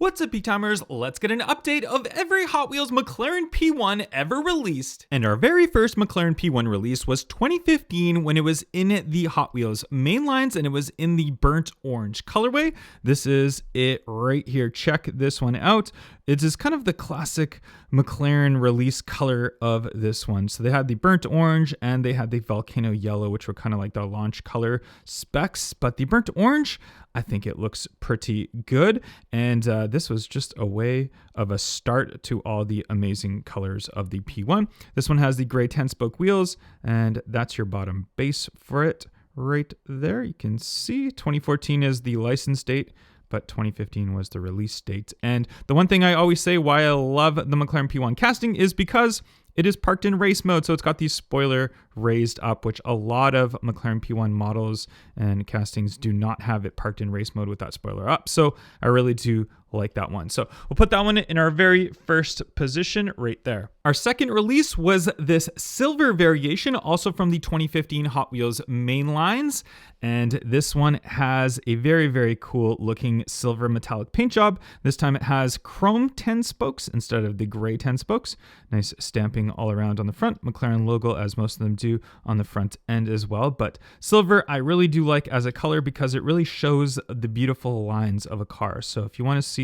What's up, Peak-timers? Let's get an update of every Hot Wheels McLaren P1 ever released. And our very first McLaren P1 release was 2015 when it was in the Hot Wheels main lines and it was in the burnt orange colorway. This is it right here. Check this one out. It is kind of the classic McLaren release color of this one. So they had the burnt orange and they had the volcano yellow, which were kind of like the launch color specs. But the burnt orange, I think it looks pretty good. And this was just a way of a start to all the amazing colors of the P1. This one has the gray 10-spoke wheels, and that's your bottom base for it right there. You can see 2014 is the license date, but 2015 was the release date. And the one thing I always say why I love the McLaren P1 casting is because it is parked in race mode. So it's got the spoiler raised up, which a lot of McLaren P1 models and castings do not have it parked in race mode with that spoiler up. So I really do like that one. So we'll put that one in our very first position right there. Our second release was this silver variation, also from the 2015 Hot Wheels main lines. And this one has a very, very cool looking silver metallic paint job. This time it has chrome 10 spokes instead of the gray 10 spokes. Nice stamping all around on the front. McLaren logo, as most of them do on the front end as well. But silver, I really do like as a color because it really shows the beautiful lines of a car. So if you want to see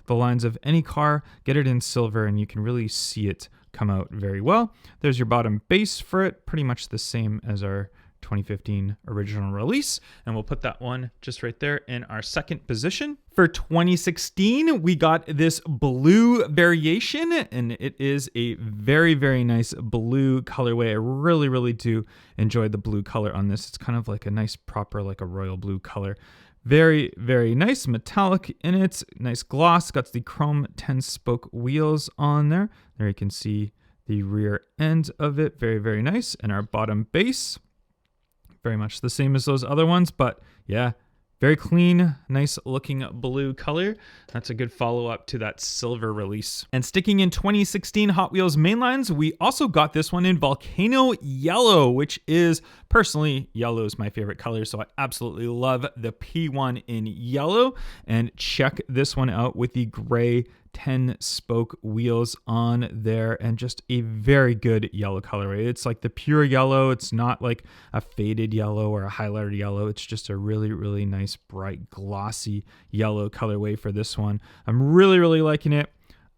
the lines of any car, get it in silver and you can really see it come out very well. There's your bottom base for it, pretty much the same as our 2015 original release, and we'll put that one just right there in our second position. For 2016, we got this blue variation, and it is a very, very nice blue colorway. I really, really do enjoy the blue color on this. It's kind of like a nice proper, like a royal blue color. Very, very nice metallic in it. Nice gloss. Got the chrome 10-spoke wheels on there. There you can see the rear end of it. Very, very nice. And our bottom base, very much the same as those other ones, but yeah, very clean, nice looking blue color. That's a good follow-up to that silver release. And sticking in 2016 Hot Wheels mainlines, we also got this one in volcano yellow, which is, personally, yellow is my favorite color, so I absolutely love the P1 in yellow. And check this one out with the gray 10-spoke wheels on there, and just a very good yellow colorway. It's like the pure yellow. It's not like a faded yellow or a highlighted yellow. It's just a really, really nice, bright, glossy yellow colorway for this one. I'm really, really liking it.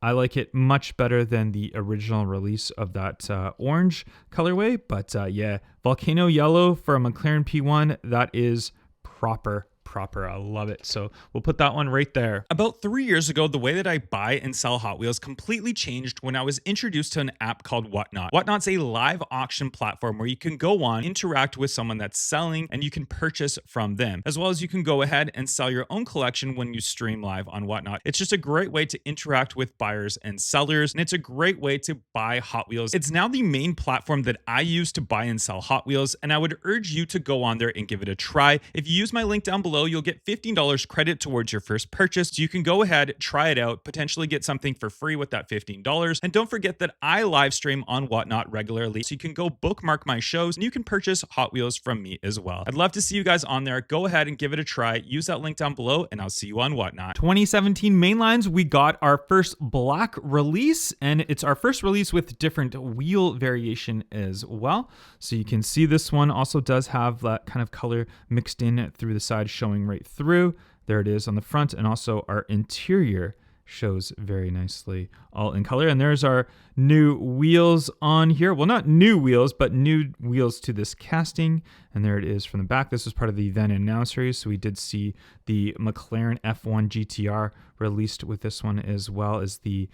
I like it much better than the original release of that orange colorway. But yeah, volcano yellow for a McLaren P1, that is proper. I love it. So we'll put that one right there. About 3 years ago, the way that I buy and sell Hot Wheels completely changed when I was introduced to an app called Whatnot. Whatnot's a live auction platform where you can go on, interact with someone that's selling, and you can purchase from them. As well as you can go ahead and sell your own collection when you stream live on Whatnot. It's just a great way to interact with buyers and sellers, and it's a great way to buy Hot Wheels. It's now the main platform that I use to buy and sell Hot Wheels, and I would urge you to go on there and give it a try. If you use my link down below, you'll get $15 credit towards your first purchase. So you can go ahead, try it out, potentially get something for free with that $15. And don't forget that I live stream on Whatnot regularly. So you can go bookmark my shows and you can purchase Hot Wheels from me as well. I'd love to see you guys on there. Go ahead and give it a try. Use that link down below and I'll see you on Whatnot. 2017 mainlines, we got our first black release, and it's our first release with different wheel variation as well. So you can see this one also does have that kind of color mixed in through the side, showing right through. There it is on the front, and also our interior shows very nicely all in color. And there's our new wheels on here. Well, not new wheels, but new wheels to this casting. And there it is from the back. This was part of the then and now series, so we did see the McLaren F1 GTR released with this one, as well as the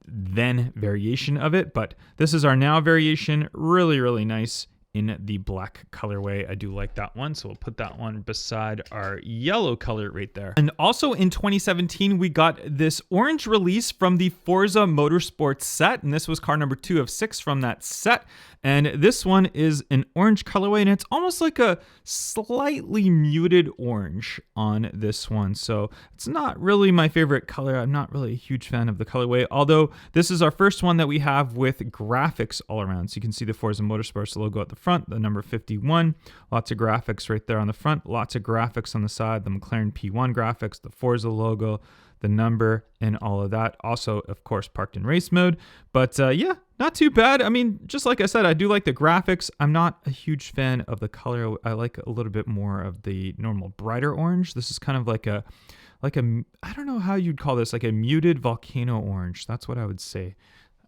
then variation of it. But this is our now variation. Really, really nice in the black colorway. I do like that one, so we'll put that one beside our yellow color right there. And also in 2017, we got this orange release from the Forza Motorsports set, and this was car number 2 of 6 from that set. And this one is an orange colorway, and it's almost like a slightly muted orange on this one. So it's not really my favorite color. I'm not really a huge fan of the colorway, although this is our first one that we have with graphics all around. So you can see the Forza Motorsports logo at the front, the number 51, lots of graphics right there on the front, lots of graphics on the side, the McLaren P1 graphics, the Forza logo, the number and all of that. Also, of course, parked in race mode. But yeah, not too bad. I mean, just like I said, I do like the graphics. I'm not a huge fan of the color. I like a little bit more of the normal brighter orange. This is kind of like a, I don't know how you'd call this, like a muted volcano orange. That's what I would say.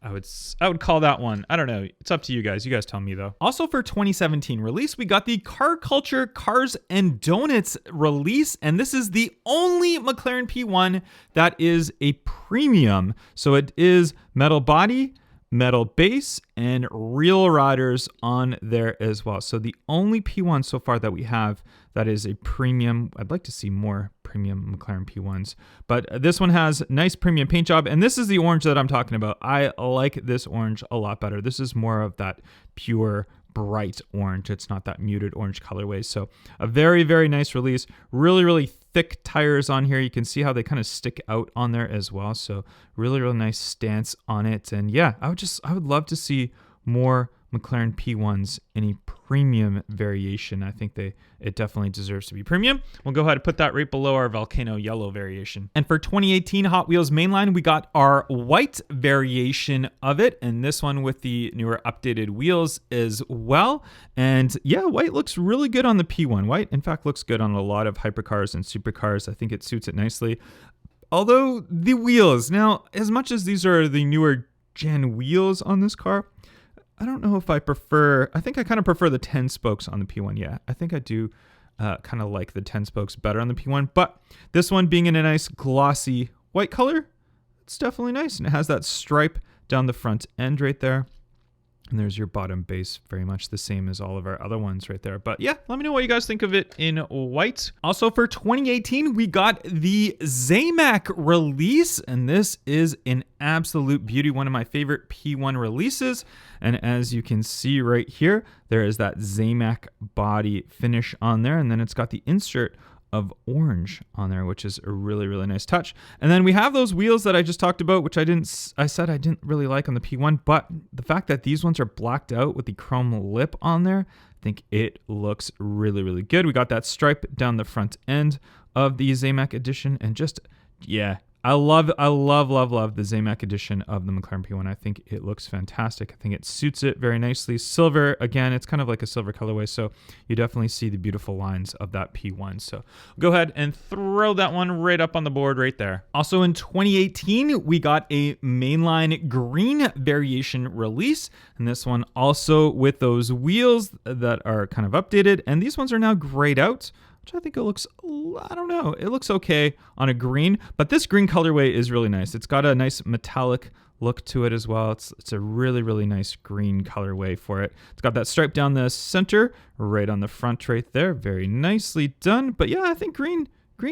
I would call that one. I don't know. It's up to you guys. You guys tell me though. Also for 2017 release, we got the Car Culture Cars and Donuts release, and this is the only McLaren P1 that is a premium. So it is metal body, metal base, and real riders on there as well. So the only P1 so far that we have that is a premium. I'd like to see more premium McLaren P1s, but this one has nice premium paint job, and this is the orange that I'm talking about. I like this orange a lot better. This is more of that pure bright orange. It's not that muted orange colorway. So a very, very nice release. Really, really thick tires on here. You can see how they kind of stick out on there as well. So really, really nice stance on it. And yeah, I would love to see more McLaren P1s in a premium variation. I think it definitely deserves to be premium. We'll go ahead and put that right below our volcano yellow variation. And for 2018 Hot Wheels mainline, we got our white variation of it, and this one with the newer updated wheels as well. And yeah, white looks really good on the P1. White, in fact, looks good on a lot of hypercars and supercars. I think it suits it nicely. Although the wheels, now, as much as these are the newer gen wheels on this car, I don't know if I think I kind of prefer the 10 spokes on the P1. Yeah, I think I do kind of like the 10 spokes better on the P1, but this one being in a nice glossy white color, it's definitely nice. And it has that stripe down the front end right there. And there's your bottom base, very much the same as all of our other ones right there. But yeah, let me know what you guys think of it in white. Also for 2018, we got the Zamac release, and this is an absolute beauty, one of my favorite P1 releases. And as you can see right here, there is that Zamac body finish on there, and then it's got the insert of orange on there, which is a really, really nice touch. And then we have those wheels that I just talked about, which I said I didn't really like on the P1, but the fact that these ones are blacked out with the chrome lip on there, I think it looks really, really good. We got that stripe down the front end of the Zamac edition, and just, yeah, I love the Zamac edition of the McLaren P1. I think it looks fantastic. I think it suits it very nicely. Silver, again, it's kind of like a silver colorway, so you definitely see the beautiful lines of that P1. So go ahead and throw that one right up on the board right there. Also in 2018, we got a mainline green variation release, and this one also with those wheels that are kind of updated, and these ones are now grayed out, which I think it looks, I don't know, it looks okay on a green, but this green colorway is really nice. It's got a nice metallic look to it as well. It's a really, really nice green colorway for it. It's got that stripe down the center, right on the front right there. Very nicely done. But yeah, I think green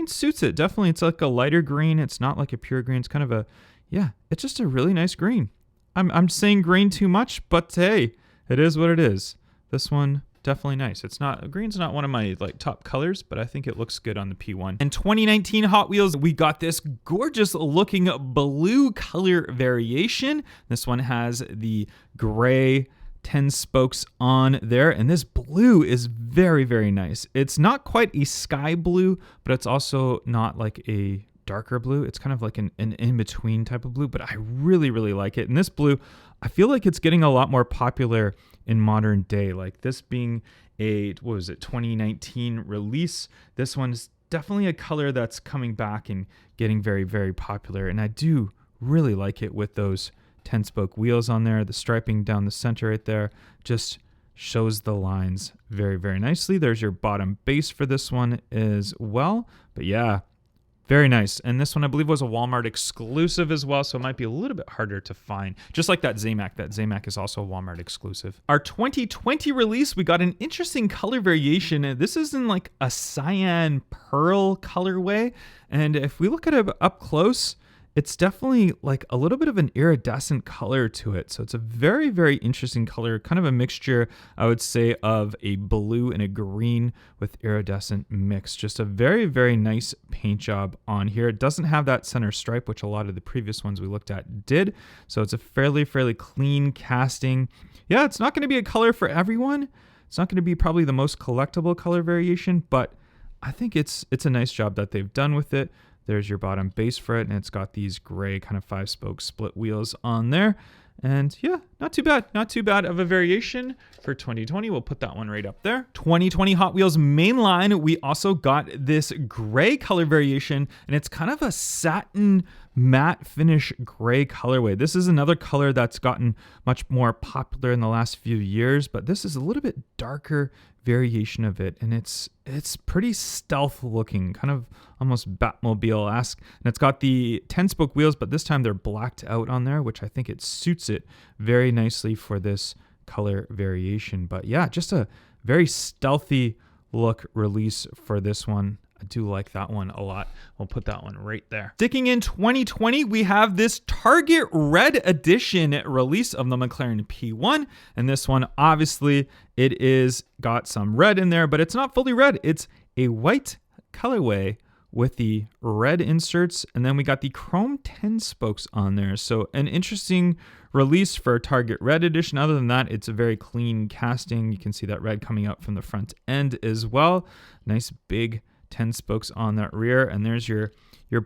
suits it. Definitely, it's like a lighter green. It's not like a pure green. It's kind of a, yeah, it's just a really nice green. I'm saying green too much, but hey, it is what it is. This one, definitely nice. It's not, green's not one of my like top colors, but I think it looks good on the P1. In 2019 Hot Wheels, we got this gorgeous looking blue color variation. This one has the gray 10 spokes on there, and this blue is very, very nice. It's not quite a sky blue, but it's also not like a darker blue. It's kind of like an in-between type of blue, but I really, really like it. And this blue, I feel like it's getting a lot more popular in modern day. Like this being a, what was it, 2019 release, this one's definitely a color that's coming back and getting very, very popular. And I do really like it with those 10 spoke wheels on there. The striping down the center right there just shows the lines very, very nicely. There's your bottom base for this one as well. But yeah, very nice. And this one, I believe, was a Walmart exclusive as well, so it might be a little bit harder to find. Just like that Zamac. That Zamac is also a Walmart exclusive. Our 2020 release, we got an interesting color variation. This is in like a cyan pearl colorway. And if we look at it up close, it's definitely like a little bit of an iridescent color to it. So it's a very, very interesting color, kind of a mixture, I would say, of a blue and a green with iridescent mix. Just a very, very nice paint job on here. It doesn't have that center stripe, which a lot of the previous ones we looked at did. So it's a fairly, fairly clean casting. Yeah, it's not going to be a color for everyone. It's not going to be probably the most collectible color variation, but I think it's a nice job that they've done with it. There's your bottom base for it, and it's got these gray kind of 5-spoke split wheels on there. And yeah, not too bad. Not too bad of a variation for 2020. We'll put that one right up there. 2020 Hot Wheels mainline, we also got this gray color variation, and it's kind of a satin matte finish gray colorway. This is another color that's gotten much more popular in the last few years, but this is a little bit darker variation of it, and it's pretty stealth looking, kind of almost Batmobile-esque. And it's got the 10-spoke wheels, but this time they're blacked out on there, which I think it suits it very nicely for this color variation. But yeah, just a very stealthy look release for this one. I do like that one a lot. We'll put that one right there. Sticking in 2020, we have this Target Red Edition release of the McLaren P1. And this one, obviously, it is got some red in there, but it's not fully red. It's a white colorway with the red inserts. And then we got the chrome 10 spokes on there. So an interesting release for Target Red Edition. Other than that, it's a very clean casting. You can see that red coming out from the front end as well. Nice big 10 spokes on that rear, and there's your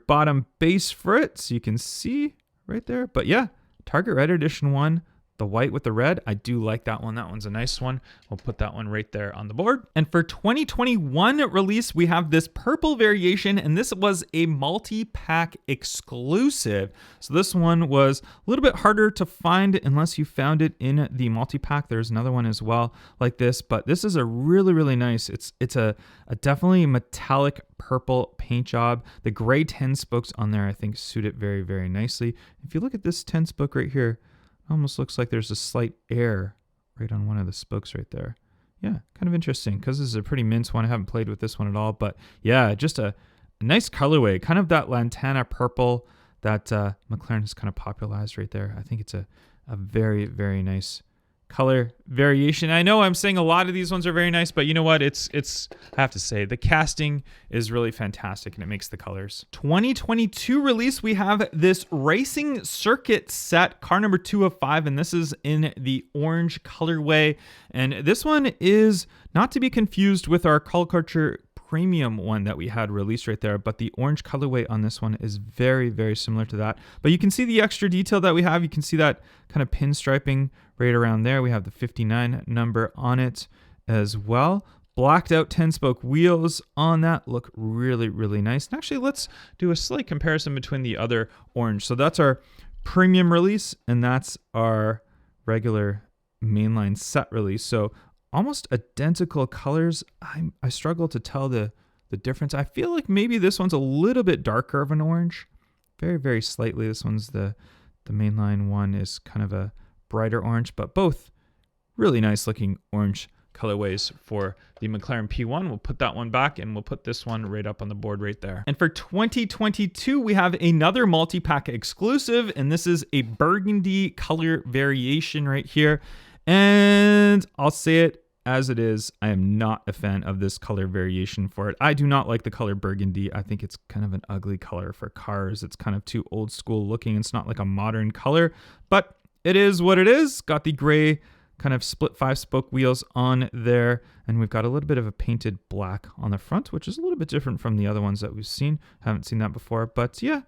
bottom base for it, so you can see right there. But yeah, Target Red Edition 1, the white with the red, I do like that one. That one's a nice one. We'll put that one right there on the board. And for 2021 release, we have this purple variation, and this was a multi-pack exclusive. So this one was a little bit harder to find unless you found it in the multi-pack. There's another one as well like this, but this is a really, really nice, it's a definitely metallic purple paint job. The gray 10 spokes on there, I think, suit it very, very nicely. If you look at this 10 spoke right here, almost looks like there's a slight air right on one of the spokes right there. Yeah, kind of interesting because this is a pretty mince one. I haven't played with this one at all, but yeah, just a nice colorway, kind of that lantana purple that McLaren has kind of popularized right there. I think it's a very, very nice color variation. I know I'm saying a lot of these ones are very nice, but you know what? It's I have to say the casting is really fantastic and it makes the colors. 2022 release, we have this racing circuit set, car number 2 of 5, and this is in the orange colorway. And this one is not to be confused with our Color Culture premium one that we had released right there, but the orange colorway on this one is very, very similar to that. But you can see the extra detail that we have. You can see that kind of pinstriping right around there. We have the 59 number on it as well. Blacked out 10-spoke wheels on that look really, really nice. And actually, let's do a slight comparison between the other orange. So that's our premium release, and that's our regular mainline set release. So almost identical colors. I struggle to tell the difference. I feel like maybe this one's a little bit darker of an orange, very, very slightly. This one's the mainline one is kind of a brighter orange, but both really nice looking orange colorways for the McLaren P1. We'll put that one back and we'll put this one right up on the board right there. And for 2022, we have another multi-pack exclusive, and this is a burgundy color variation right here. And I'll say it as it is, I am not a fan of this color variation for it. I do not like the color burgundy. I think it's kind of an ugly color for cars. It's kind of too old school looking. It's not like a modern color, but it is what it is. Got the gray kind of split 5-spoke wheels on there, and we've got a little bit of a painted black on the front, which is a little bit different from the other ones that we've seen. Haven't seen that before, but yeah,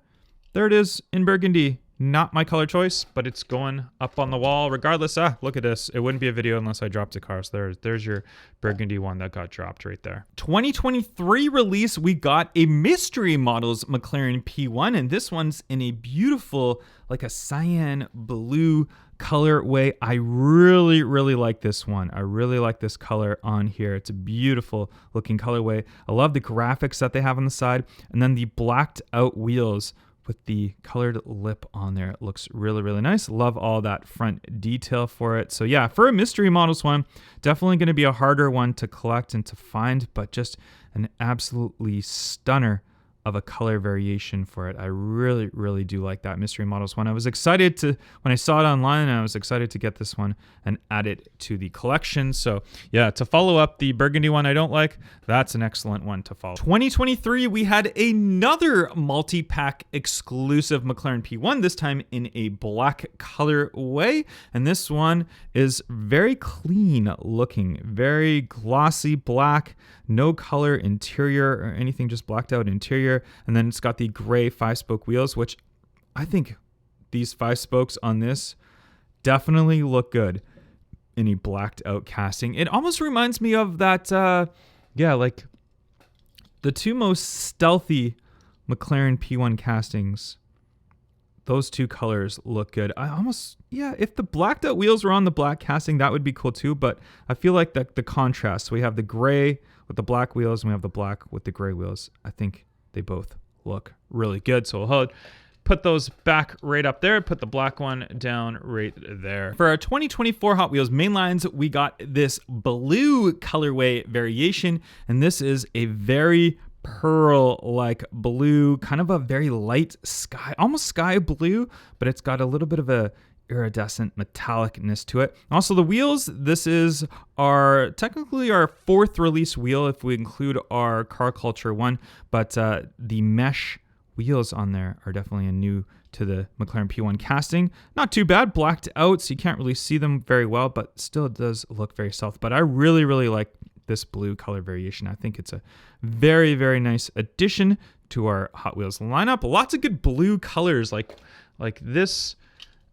there it is in burgundy. Not my color choice, but it's going up on the wall regardless. Look at this. It wouldn't be a video unless I dropped a car. So there's your burgundy one that got dropped right there. 2023 release, we got a mystery models McLaren P1, and this one's in a beautiful, like a cyan blue colorway. I really, really like this one. I really like this color on here. It's a beautiful looking colorway. I love the graphics that they have on the side, and then the blacked out wheels with the colored lip on there. It looks really, really nice. Love all that front detail for it. So yeah, for a mystery models one, definitely going to be a harder one to collect and to find, but just an absolutely stunner of a color variation for it. I really, really do like that mystery models one. I was excited to, when I saw it online, I was excited to get this one and add it to the collection. So yeah, to follow up the burgundy one I don't like, that's an excellent one to follow. 2023, we had another multi-pack exclusive McLaren P1, this time in a black colorway. And this one is very clean looking, very glossy black. no color interior or anything, just blacked out interior. And then it's got the gray 5-spoke wheels, which I think these 5 spokes on this definitely look good in a blacked out casting. It almost reminds me of that, like the 2 most stealthy McLaren P1 castings. Those 2 colors look good. If the blacked out wheels were on the black casting, that would be cool too. But I feel like the contrast. So we have the gray with the black wheels and we have the black with the gray wheels. I think they both look really good. So we'll put those back right up there. Put the black one down right there. For our 2024 Hot Wheels mainlines, we got this blue colorway variation. And this is a very pearl-like blue, kind of a very light sky, almost sky blue, but it's got a little bit of a iridescent metallicness to it. Also the wheels, this is technically our 4th release wheel if we include our Car Culture one, but the mesh wheels on there are definitely a new to the McLaren P1 casting. Not too bad, blacked out, so you can't really see them very well, but still it does look very stealth. But I really, really like this blue color variation. I think it's a very, very nice addition to our Hot Wheels lineup. Lots of good blue colors like this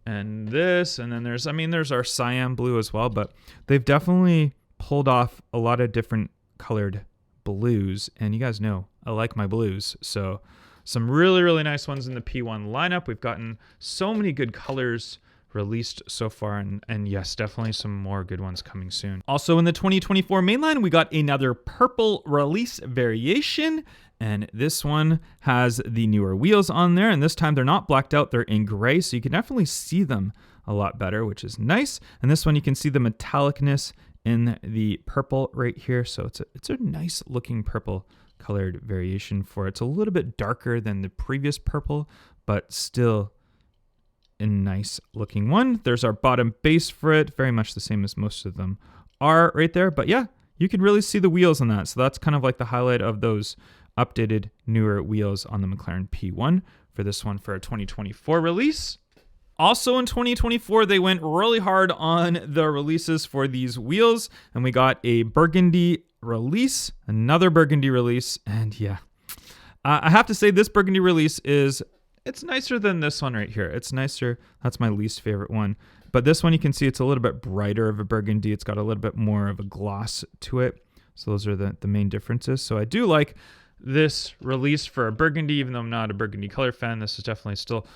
and this, and then there's our cyan blue as well, but they've definitely pulled off a lot of different colored blues, and you guys know I like my blues, so some really, really nice ones in the P1 lineup. We've gotten so many good colors released so far, and yes, definitely some more good ones coming soon. Also in the 2024 mainline, we got another purple release variation, and this one has the newer wheels on there, and this time they're not blacked out, they're in gray, so you can definitely see them a lot better, which is nice. And this one you can see the metallicness in the purple right here, so it's a nice looking purple colored variation for it. It's a little bit darker than the previous purple, but still a nice looking one. There's our bottom base for it, very much the same as most of them are right there. But yeah, you can really see the wheels on that. So that's kind of like the highlight of those updated newer wheels on the McLaren P1 for this one for a 2024 release. Also in 2024, they went really hard on the releases for these wheels, and we got a burgundy release, another burgundy release, and yeah, I have to say this burgundy release it's nicer than this one right here. It's nicer. That's my least favorite one. But this one, you can see it's a little bit brighter of a burgundy. It's got a little bit more of a gloss to it. So those are the main differences. So I do like this release for a burgundy, even though I'm not a burgundy color fan. This is definitely still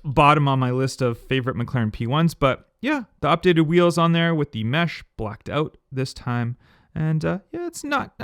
bottom on my list of favorite McLaren P1s. But yeah, the updated wheels on there with the mesh blacked out this time. And yeah, it's not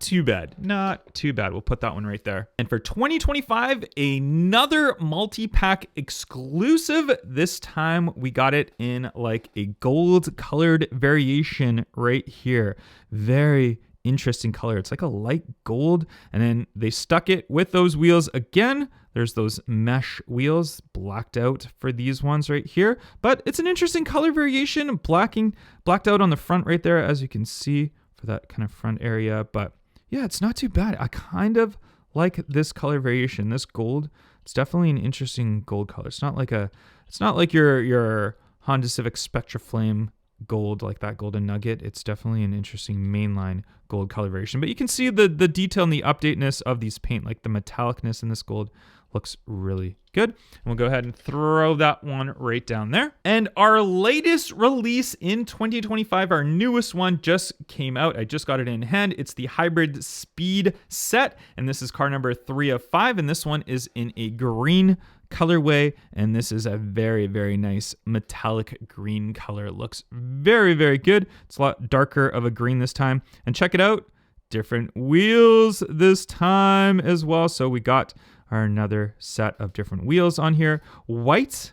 too bad. Not too bad. We'll put that one right there. And for 2025, another multi-pack exclusive. This time we got it in like a gold colored variation right here. Very interesting color. It's like a light gold. And then they stuck it with those wheels again. There's those mesh wheels blacked out for these ones right here. But it's an interesting color variation, blacked out on the front right there, as you can see for that kind of front area. But yeah, it's not too bad. I kind of like this color variation, this gold. It's definitely an interesting gold color. It's not like your Honda Civic Spectra Flame gold, like that golden nugget. It's definitely an interesting mainline gold color variation. But you can see the detail and the updateness of these paint, like the metallicness in this gold looks really good. And we'll go ahead and throw that one right down there. And our latest release in 2025, our newest one just came out. I just got it in hand. It's the Hybrid Speed set, and this is car number 3 of 5, and this one is in a green colorway, and this is a very, very nice metallic green color. It looks very, very good. It's a lot darker of a green this time. And check it out, different wheels this time as well. So we got another set of different wheels on here. White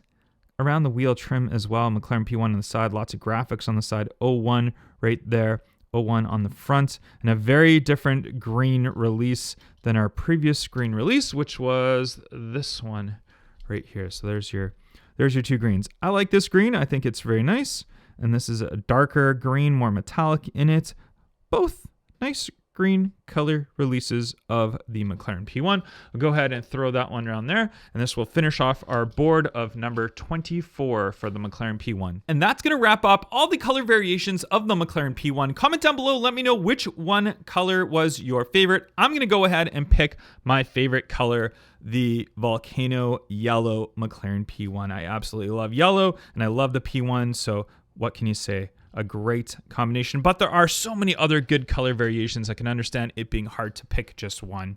around the wheel trim as well. McLaren P1 on the side, lots of graphics on the side. 01 right there, 01 on the front, and a very different green release than our previous green release, which was this one right here. So there's your 2 greens. I like this green. I think it's very nice. And this is a darker green, more metallic in it. Both nice green color releases of the McLaren P1. I'll go ahead and throw that one around there, and this will finish off our board of number 24 for the McLaren P1. And that's going to wrap up all the color variations of the McLaren P1. Comment down below, let me know which one color was your favorite. I'm going to go ahead and pick my favorite color, the volcano yellow McLaren P1. I absolutely love yellow, and I love the P1, so what can you say? A great combination, but there are so many other good color variations. I can understand it being hard to pick just one.